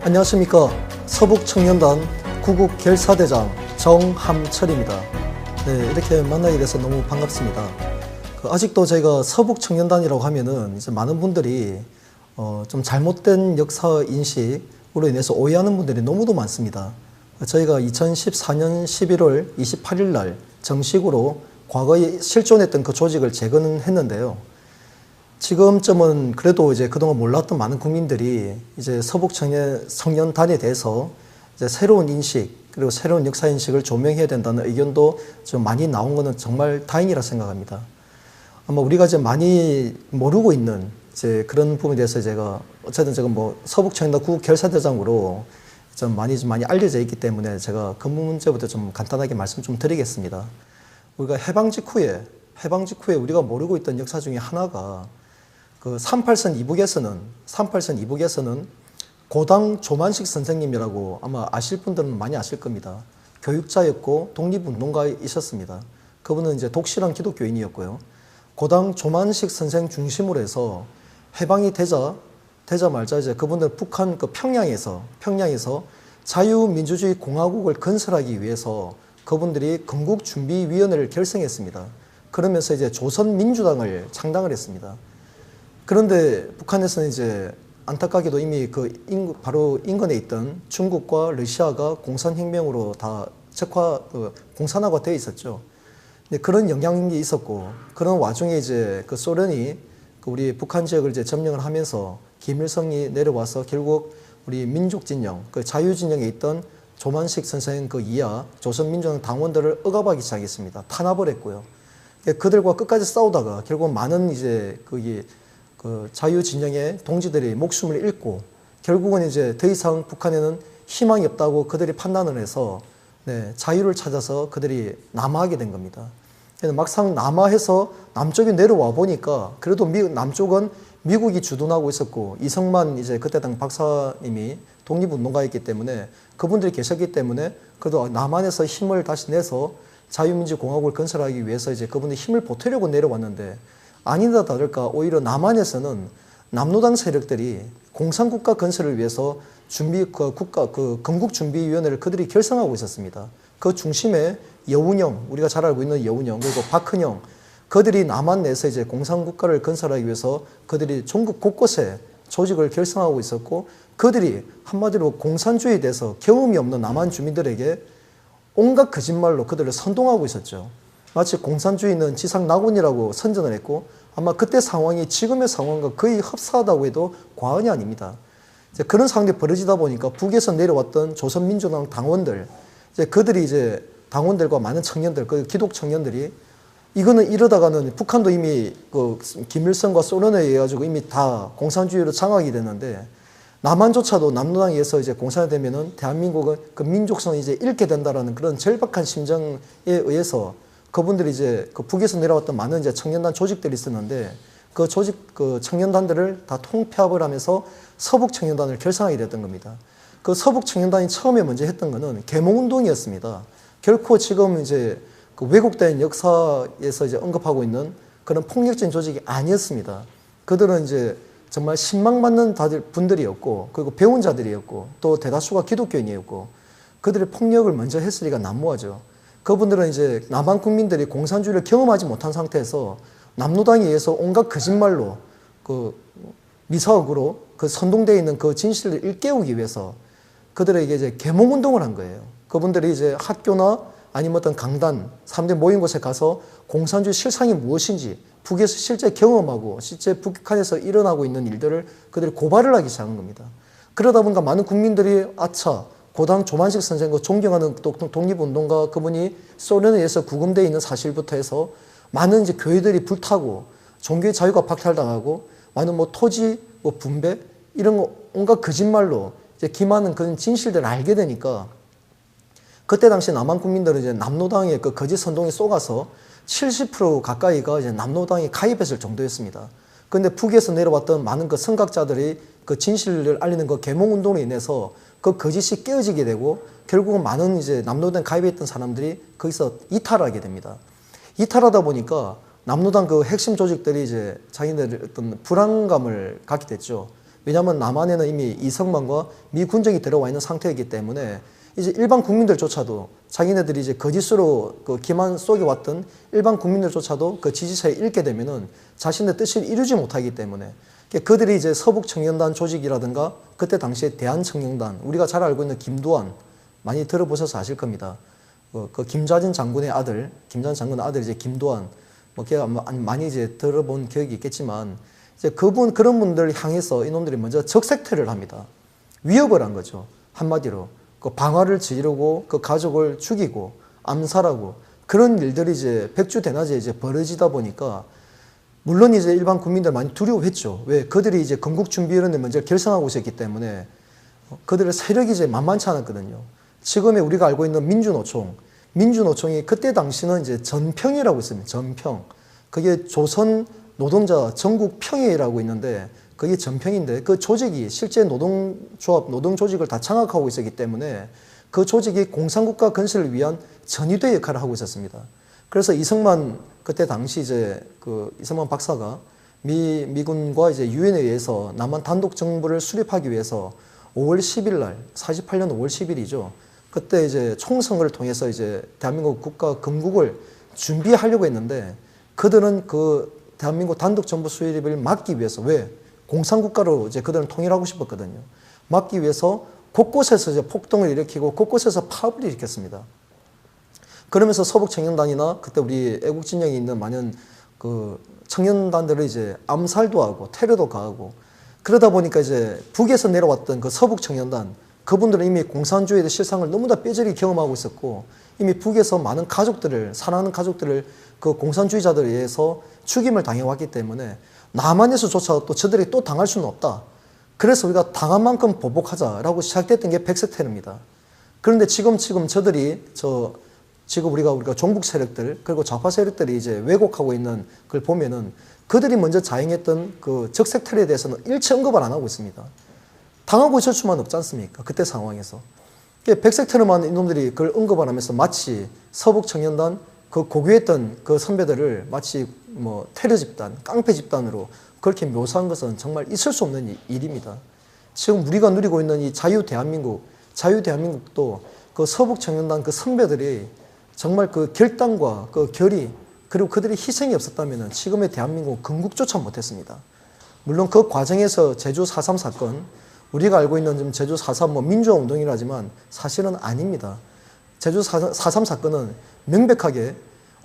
안녕하십니까. 서북청년단 구국결사대장 정함철입니다. 네, 이렇게 만나게 돼서 너무 반갑습니다. 아직도 저희가 서북청년단이라고 하면은 이제 많은 분들이 좀 잘못된 역사 인식으로 인해서 오해하는 분들이 너무도 많습니다. 저희가 2014년 11월 28일 날 정식으로 과거에 실존했던 그 조직을 재건을 했는데요. 지금쯤은 그래도 이제 그동안 몰랐던 많은 국민들이 이제 서북청년단에 대해서 이제 새로운 인식, 그리고 새로운 역사 인식을 조명해야 된다는 의견도 좀 많이 나온 것은 정말 다행이라 생각합니다. 아마 우리가 이제 많이 모르고 있는 이제 그런 부분에 대해서 제가 어쨌든 제가 뭐 서북청년단 구국결사대장으로 좀 많이 알려져 있기 때문에 제가 그 문제부터 좀 간단하게 말씀 좀 드리겠습니다. 우리가 해방 직후에 우리가 모르고 있던 역사 중에 하나가 그 38선 이북에서는 고당 조만식 선생님이라고 아마 아실 분들은 많이 아실 겁니다. 교육자였고 독립운동가이셨습니다. 그분은 이제 독실한 기독교인이었고요. 고당 조만식 선생 중심으로 해서 해방이 되자마자 이제 그분들 북한 그 평양에서 자유민주주의 공화국을 건설하기 위해서 그분들이 건국준비위원회를 결성했습니다. 그러면서 이제 조선민주당을 창당을 했습니다. 그런데 북한에서는 이제 안타깝게도 이미 바로 인근에 있던 중국과 러시아가 공산혁명으로 다 공산화가 되어 있었죠. 근데 그런 영향이 있었고, 그런 와중에 이제 그 소련이 우리 북한 지역을 이제 점령을 하면서 김일성이 내려와서 결국 우리 민족진영, 그 자유진영에 있던 조만식 선생 그 이하 조선민주당 당원들을 억압하기 시작했습니다. 탄압을 했고요. 그들과 끝까지 싸우다가 결국 많은 이제 그 자유진영의 동지들이 목숨을 잃고 결국은 이제 더 이상 북한에는 희망이 없다고 그들이 판단을 해서 자유를 찾아서 그들이 남하하게 된 겁니다. 막상 남하해서 남쪽에 내려와 보니까 그래도 남쪽은 미국이 주둔하고 있었고 이성만 이제 그때 당 박사님이 독립운동가였기 때문에 그분들이 계셨기 때문에 그래도 남한에서 힘을 다시 내서 자유민주공화국을 건설하기 위해서 이제 그분들이 힘을 보태려고 내려왔는데 아니다 다를까 오히려 남한에서는 남노당 세력들이 공산국가 건설을 위해서 건국준비위원회를 그들이 결성하고 있었습니다. 그 중심에 여운형, 우리가 잘 알고 있는 여운형, 그리고 박헌영, 그들이 남한 내에서 이제 공산국가를 건설하기 위해서 그들이 전국 곳곳에 조직을 결성하고 있었고, 그들이 한마디로 공산주의에 대해서 경험이 없는 남한 주민들에게 온갖 거짓말로 그들을 선동하고 있었죠. 마치 공산주의는 지상낙원이라고 선전을 했고 아마 그때 상황이 지금의 상황과 거의 흡사하다고 해도 과언이 아닙니다. 이제 그런 상황이 벌어지다 보니까 북에서 내려왔던 조선민주당 당원들, 그들이 이제 당원들과 많은 청년들, 그 기독 청년들이 이거는 이러다가는 북한도 이미 그 김일성과 소련에 의해 가지고 이미 다 공산주의로 장악이 됐는데 남한조차도 남노당에 의해서 이제 공산이 되면은 대한민국은 그 민족성을 이제 잃게 된다라는 그런 절박한 심정에 의해서 그분들이 이제 그 북에서 내려왔던 많은 이제 청년단 조직들이 있었는데 그 청년단들을 다 통폐합을 하면서 서북청년단을 결성하게 됐던 겁니다. 그 서북청년단이 처음에 먼저 했던 거는 계몽운동이었습니다. 결코 지금 이제 그 왜곡된 역사에서 이제 언급하고 있는 그런 폭력적인 조직이 아니었습니다. 그들은 이제 정말 신망받는 분들이었고, 그리고 배운 자들이었고, 또 대다수가 기독교인이었고, 그들의 폭력을 먼저 했을 리가 난무하죠. 그분들은 이제 남한 국민들이 공산주의를 경험하지 못한 상태에서 남노당에 의해서 온갖 거짓말로 미사역으로 선동되어 있는 그 진실을 일깨우기 위해서 그들에게 이제 계몽운동을 한 거예요. 그분들이 이제 학교나 아니면 어떤 강단, 사람들이 모인 곳에 가서 공산주의 실상이 무엇인지 북에서 실제 경험하고 실제 북한에서 일어나고 있는 일들을 그들이 고발을 하기 시작한 겁니다. 그러다 보니까 많은 국민들이 아차, 고당 조만식 선생과 존경하는 독립운동가 그분이 소련에 의해서 구금되어 있는 사실부터 해서 많은 이제 교회들이 불타고 종교의 자유가 박탈당하고 많은 토지, 분배 이런 거 온갖 거짓말로 이제 기만한 그런 진실들을 알게 되니까 그때 당시 남한 국민들은 이제 남노당의 그 거짓 선동에 속아서 70% 가까이가 이제 남노당에 가입했을 정도였습니다. 그런데 북에서 내려왔던 많은 그 선각자들이 그 진실을 알리는 그 계몽운동으로 인해서 그 거짓이 깨어지게 되고 결국은 많은 이제 남노당 가입했던 사람들이 거기서 이탈하게 됩니다. 이탈하다 보니까 남노당 그 핵심 조직들이 이제 자기네들 어떤 불안감을 갖게 됐죠. 왜냐하면 남한에는 이미 이성만과 미 군정이 들어와 있는 상태이기 때문에 이제 일반 국민들조차도 자기네들이 이제 거짓으로 그 기만 속여왔던 일반 국민들조차도 그 지지차에 잃게 되면은 자신의 뜻을 이루지 못하기 때문에 그들이 이제 서북청년단 조직이라든가 그때 당시에 대한청년단, 우리가 잘 알고 있는 김두한 많이 들어보셔서 아실 겁니다. 그 김좌진 장군의 아들, 김좌진 장군의 아들 이제 김두한, 뭐 걔가 많이 이제 들어본 기억이 있겠지만 이제 그런 분들 향해서 이놈들이 먼저 적색퇴를 합니다. 위협을 한 거죠. 한마디로. 그 방화를 지르고 그 가족을 죽이고 암살하고 그런 일들이 이제 백주대낮에 이제 벌어지다 보니까 물론 이제 일반 국민들 많이 두려워했죠. 왜? 그들이 이제 건국준비위원회 먼저 결성하고 있었기 때문에 그들의 세력이 이제 만만치 않았거든요. 지금의 우리가 알고 있는 민주노총이 그때 당시는 이제 전평이라고 있습니다. 전평. 그게 조선 노동자 전국평의라고 있는데 그게 전평인데 그 조직이 실제 노동조합, 노동조직을 다 장악하고 있었기 때문에 그 조직이 공산국가 건설을 위한 전위대 역할을 하고 있었습니다. 그래서 이승만 그때 당시 이제 그 이승만 박사가 미군과 이제 유엔에 의해서 남한 단독 정부를 수립하기 위해서 5월 10일 날, 48년 5월 10일이죠. 그때 이제 총선을 통해서 이제 대한민국 국가 건국을 준비하려고 했는데 그들은 그 대한민국 단독 정부 수립을 막기 위해서 왜? 공산국가로 이제 그들은 통일하고 싶었거든요. 막기 위해서 곳곳에서 이제 폭동을 일으키고 곳곳에서 파업을 일으켰습니다. 그러면서 서북청년단이나 그때 우리 애국진영에 있는 많은 그 청년단들을 이제 암살도 하고 테러도 가하고 그러다 보니까 이제 북에서 내려왔던 그 서북청년단 그분들은 이미 공산주의의 실상을 너무 다 뼈저리 경험하고 있었고 이미 북에서 많은 가족들을 사랑하는 가족들을 그 공산주의자들에 의해서 죽임을 당해왔기 때문에 남한에서조차 또 저들이 또 당할 수는 없다. 그래서 우리가 당한 만큼 보복하자라고 시작됐던 게 백색테러입니다. 그런데 지금 저들이 지금 우리가 종북 세력들 그리고 좌파 세력들이 이제 왜곡하고 있는 걸 보면은 그들이 먼저 자행했던 그 적색테러에 대해서는 일체 언급을 안 하고 있습니다. 당하고 있을 수만 없지 않습니까? 그때 상황에서. 백색테러만 이놈들이 그걸 언급을 하면서 마치 서북청년단 그 고귀했던 그 선배들을 마치 뭐 테러 집단, 깡패 집단으로 그렇게 묘사한 것은 정말 있을 수 없는 일입니다. 지금 우리가 누리고 있는 이 자유 대한민국도 그 서북청년단 그 선배들이 정말 그 결단과 그 결의 그리고 그들의 희생이 없었다면 지금의 대한민국 건국조차 못했습니다. 물론 그 과정에서 제주 4.3 사건 우리가 알고 있는 좀 제주 4.3 뭐 민주화 운동이라지만 사실은 아닙니다. 제주 4.3 사건은 명백하게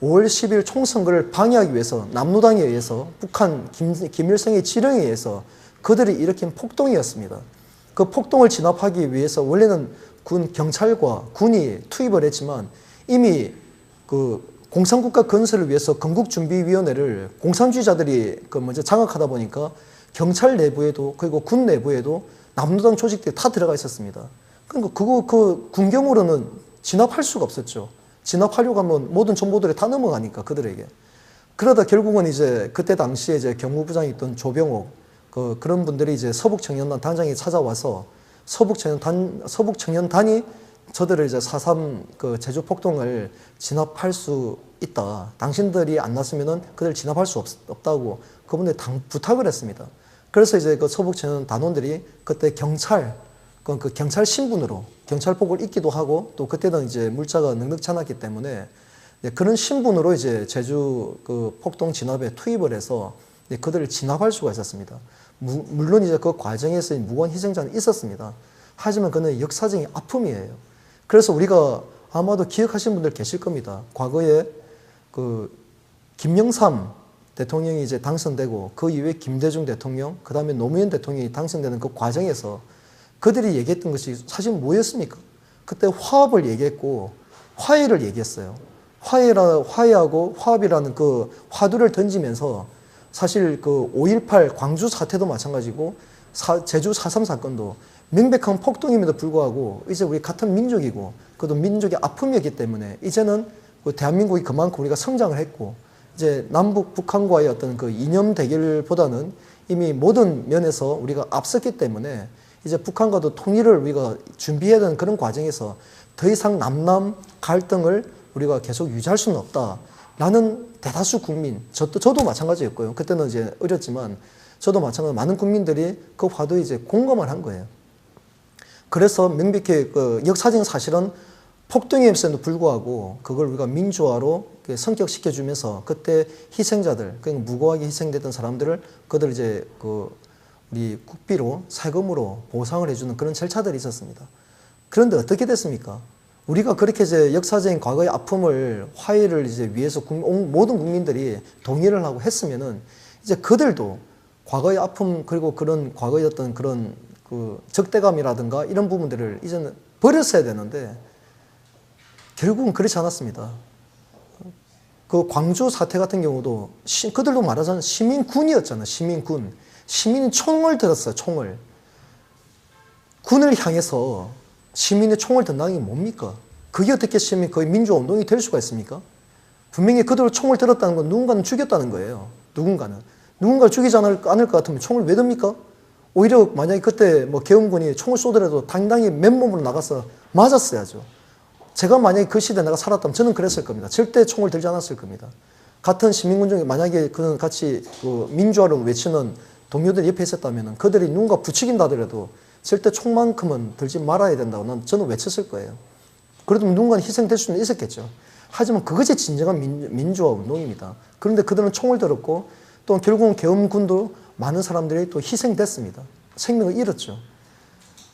5월 10일 총선거를 방해하기 위해서 남로당에 의해서 북한 김일성의 지령에 의해서 그들이 일으킨 폭동이었습니다. 그 폭동을 진압하기 위해서 원래는 경찰과 군이 투입을 했지만 이미 그 공산국가 건설을 위해서 건국준비위원회를 공산주의자들이 그 먼저 장악하다 보니까 경찰 내부에도 그리고 군 내부에도 남로당 조직들이 다 들어가 있었습니다. 그러니까 그 군경으로는 진압할 수가 없었죠. 진압하려고 하면 모든 정보들이 다 넘어가니까 그들에게. 그러다 결국은 이제 그때 당시에 이제 경무부장이 있던 조병옥 그런 분들이 이제 서북청년단 단장이 찾아와서 서북청년단이 저들을 이제 4.3 그 제주 폭동을 진압할 수 있다. 당신들이 안 났으면은 그들 진압할 수 없다고 그분들이 부탁을 했습니다. 그래서 이제 그 서북청년 단원들이 그때 그 경찰 신분으로 경찰복을 입기도 하고 또 그때는 이제 물자가 넉넉지 않았기 때문에 그런 신분으로 이제 제주 그 폭동 진압에 투입을 해서 그들을 진압할 수가 있었습니다. 물론 이제 그 과정에서 무고한 희생자는 있었습니다. 하지만 그는 역사적인 아픔이에요. 그래서 우리가 아마도 기억하시는 분들 계실 겁니다. 과거에 그 김영삼 대통령이 이제 당선되고 그 이후에 김대중 대통령, 그 다음에 노무현 대통령이 당선되는 그 과정에서 그들이 얘기했던 것이 사실 뭐였습니까? 그때 화합을 얘기했고 화해를 얘기했어요. 화해하고 화합이라는 그 화두를 던지면서 사실 그 5.18 광주 사태도 마찬가지고 제주 4.3 사건도 명백한 폭동임에도 불구하고 이제 우리 같은 민족이고 그것도 민족의 아픔이었기 때문에 이제는 그 대한민국이 그만큼 우리가 성장을 했고 이제 남북 북한과의 어떤 그 이념 대결보다는 이미 모든 면에서 우리가 앞섰기 때문에 이제 북한과도 통일을 우리가 준비해야 되는 그런 과정에서 더 이상 남남 갈등을 우리가 계속 유지할 수는 없다라는 대다수 국민, 저도 마찬가지였고요. 그때는 이제 어렸지만 저도 마찬가지로 많은 국민들이 그 화두에 이제 공감을 한 거예요. 그래서 명백히 그 역사적인 사실은 폭동이었음에도 불구하고 그걸 우리가 민주화로 성격시켜주면서 그때 희생자들, 그러니까 무고하게 희생됐던 사람들을 그들 이제 그 우리 국비로 세금으로 보상을 해주는 그런 절차들이 있었습니다. 그런데 어떻게 됐습니까? 우리가 그렇게 이제 역사적인 과거의 아픔을 화해를 이제 위해서 모든 국민들이 동의를 하고 했으면은 이제 그들도 과거의 아픔 그리고 그런 과거의 어떤 그런 그 적대감이라든가 이런 부분들을 이제는 버렸어야 되는데 결국은 그렇지 않았습니다. 그 광주 사태 같은 경우도 그들도 말하자면 시민군이었잖아요. 시민군. 시민이 총을 들었어요. 총을. 군을 향해서 시민의 총을 든다는 게 뭡니까? 그게 어떻게 거의 민주화운동이 될 수가 있습니까? 분명히 그대로 총을 들었다는 건 누군가는 죽였다는 거예요. 누군가를 죽이지 않을 것 같으면 총을 왜 듭니까? 오히려 만약에 그때 뭐 계엄군이 총을 쏘더라도 당당히 맨몸으로 나가서 맞았어야죠. 제가 만약에 그 시대에 내가 살았다면 저는 그랬을 겁니다. 절대 총을 들지 않았을 겁니다. 같은 시민군 중에 만약에 그는 같이 그 민주화를 외치는 동료들이 옆에 있었다면 그들이 누군가 부추긴다 하더라도 절대 총만큼은 들지 말아야 된다고 저는 외쳤을 거예요. 그래도 누군가는 희생될 수는 있었겠죠. 하지만 그것이 진정한 민주화 운동입니다. 그런데 그들은 총을 들었고 또 결국은 계엄군도 많은 사람들이 또 희생됐습니다. 생명을 잃었죠.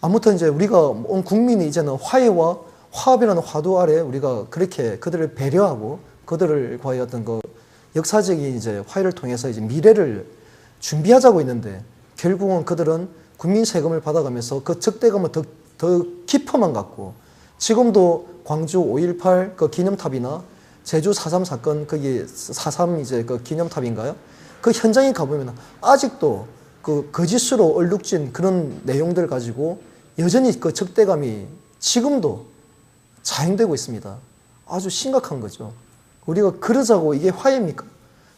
아무튼 이제 우리가 온 국민이 이제는 화해와 화합이라는 화두 아래 우리가 그렇게 그들을 배려하고 그들과의 어떤 그 역사적인 이제 화해를 통해서 이제 미래를 준비하자고 있는데 결국은 그들은 국민 세금을 받아가면서 그 적대감을 더 깊어만 갖고 지금도 광주 5.18 그 기념탑이나 제주 4.3 사건 거기 4.3 이제 그 기념탑인가요? 그 현장에 가보면 아직도 그 거짓으로 얼룩진 그런 내용들 가지고 여전히 그 적대감이 지금도 자행되고 있습니다. 아주 심각한 거죠. 우리가 그러자고 이게 화해입니까?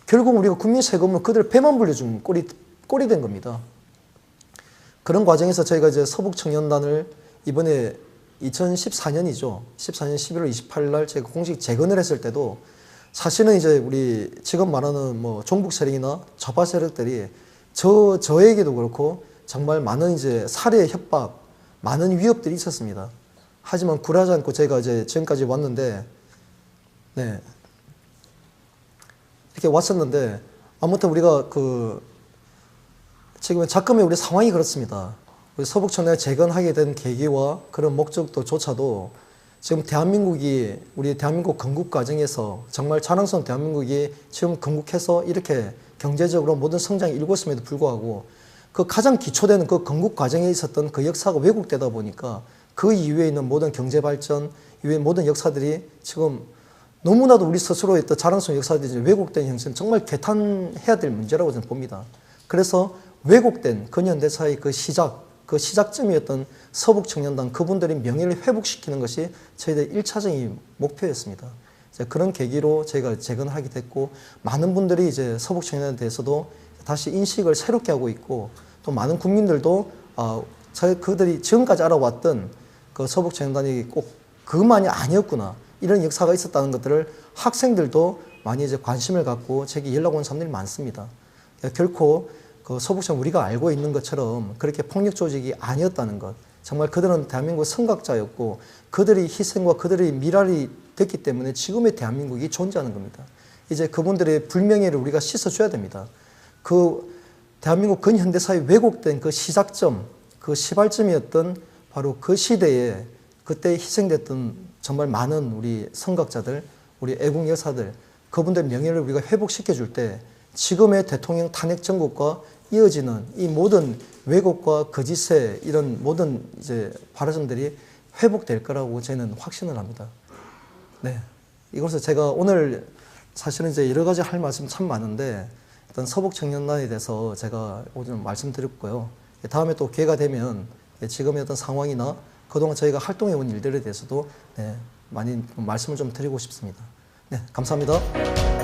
결국 우리가 국민 세금을 그들 배만 불려준 꼴이 된 겁니다. 그런 과정에서 저희가 이제 서북청년단을 이번에 2014년이죠. 14년 11월 28일 날 제가 공식 재건을 했을 때도 사실은 이제 우리 지금 말하는 뭐 종북 세력이나 좌파 세력들이 저에게도 그렇고 정말 많은 이제 살해 협박, 많은 위협들이 있었습니다. 하지만 굴하지 않고 제가 이제 지금까지 왔는데, 네. 이렇게 왔었는데, 아무튼 우리가 지금 작금의 우리 상황이 그렇습니다. 우리 서북청년을 재건하게 된 계기와 그런 목적도조차도 지금 우리 대한민국 건국 과정에서 정말 자랑스러운 대한민국이 지금 건국해서 이렇게 경제적으로 모든 성장이 일궜음에도 불구하고 그 가장 기초되는 그 건국 과정에 있었던 그 역사가 왜곡되다 보니까 그 이후에 있는 모든 경제 발전, 이후에 모든 역사들이 지금 너무나도 우리 스스로의 또 자랑스러운 역사들이 왜곡된 형태는 정말 개탄해야 될 문제라고 저는 봅니다. 그래서 왜곡된 근현대사의 그 시작점이었던 서북청년단 그분들의 명예를 회복시키는 것이 저희들의 1차적인 목표였습니다. 이제 그런 계기로 저희가 재건하게 됐고 많은 분들이 이제 서북청년단에 대해서도 다시 인식을 새롭게 하고 있고 또 많은 국민들도 그들이 지금까지 알아왔던 그 서북청년단이 꼭 그것만이 아니었구나 이런 역사가 있었다는 것들을 학생들도 많이 이제 관심을 갖고 제게 연락 온 사람들이 많습니다. 결코 그 서북청 우리가 알고 있는 것처럼 그렇게 폭력 조직이 아니었다는 것. 정말 그들은 대한민국 선각자였고 그들의 희생과 그들의 미랄이 됐기 때문에 지금의 대한민국이 존재하는 겁니다. 이제 그분들의 불명예를 우리가 씻어줘야 됩니다. 그 대한민국 근현대사의 왜곡된 그 시작점, 그 시발점이었던 바로 그 시대에 그때 희생됐던 정말 많은 우리 선각자들, 우리 애국 여사들, 그분들의 명예를 우리가 회복시켜줄 때 지금의 대통령 탄핵 정국과 이어지는 이 모든 왜곡과 거짓의 이런 모든 이제 발언들이 회복될 거라고 저는 확신을 합니다. 네. 이것을 제가 오늘 사실은 이제 여러 가지 할 말씀 참 많은데 일단 서북청년단에 대해서 제가 오늘 말씀드렸고요. 다음에 또 기회가 되면 지금의 어떤 상황이나 그동안 저희가 활동해온 일들에 대해서도 네, 많이 말씀을 좀 드리고 싶습니다. 네, 감사합니다.